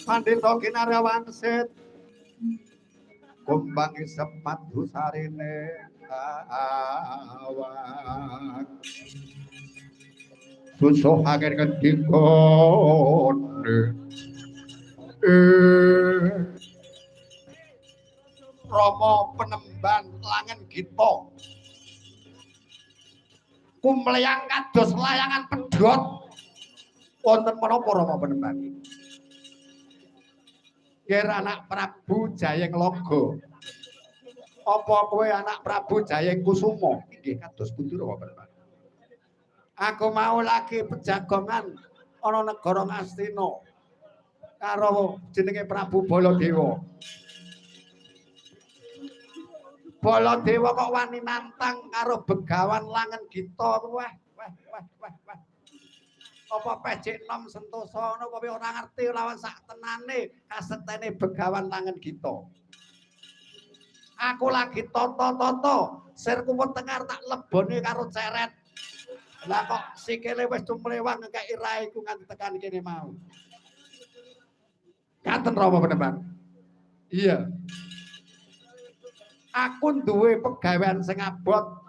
Pandhita Kinaryawan Sit kumbang sepatu sarine awak susuhake ngendikane Rama Penemban Langen Gita kumleyang kados layangan pedhot wonten menapa Rama Penemban Ger anak Prabu Jayeng Loga. Apa kowe anak Prabu Jayeng Kusuma? Nggih kados pundi Rama Penemban. Aku mau lagi pejagongan ana negara Ngastina karo jenenge Prabu Baladewa. Baladewa kok wani nantang karo Begawan Langen Gita. Wah. Apa pejek nom sentosa ngono kowe ora ngerti lawan sak tenane kasetene Begawan Langen Gita. Aku lagi toto-toto sirku wetengar tak lebone karo ceret. Lah kok sikile wis cumlewang ngekeki raiku nganti tekan kene mau. Katen Rama Penemban. Iya. Aku duwe pegawean sing abot.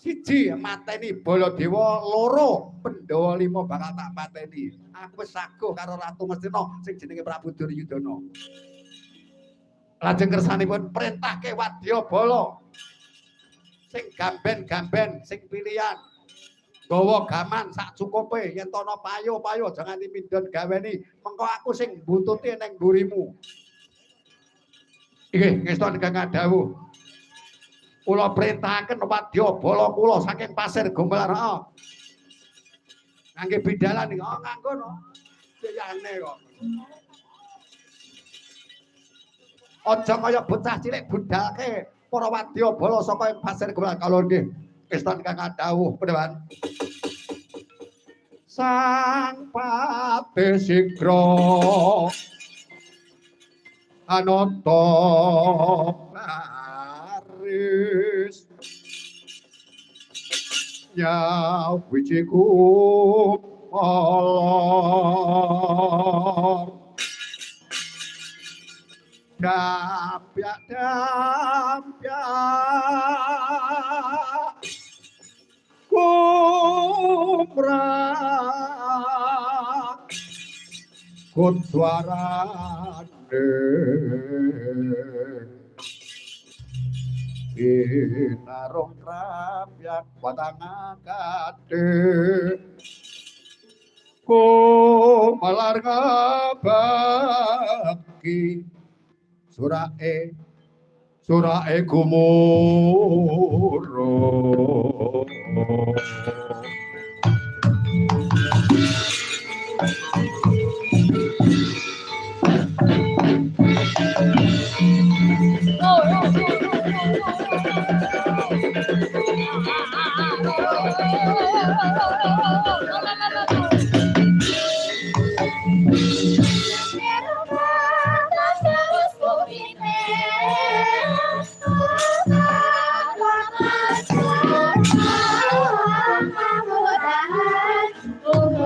Siji mateni Baladewa, loro Pandhawa 5 bakal tak pateni. Aku wis saguh karo Ratu Ngastina sing jenenge Prabu Duryudana. Lajeng kersanipun perintahke Wadyabala sing gamben-gamben sing pilihan. Gawa gaman sak cukupe yen ana payo-payo jangan dimindon gaweni. Mengko aku sing buntuti ning mburimu. Nggih, ngestan Kakang dawuh. Kula perintahaken Wadyabala kula saking Pasir Gombal Raa. Ngangge bidalan iki, nganggo no. Liyane kok. Aja kaya bocah cilik budalke para Wadyabala saka ing Pasir Gombal kala nggih. Kestan Kakang dawuh Penemban. Sang Pati Sigra Ananta Laris ya wijiku molor dampyak kumrak kudwarane inarung krapyak watangakade kumalar ngabaki surae gumuruh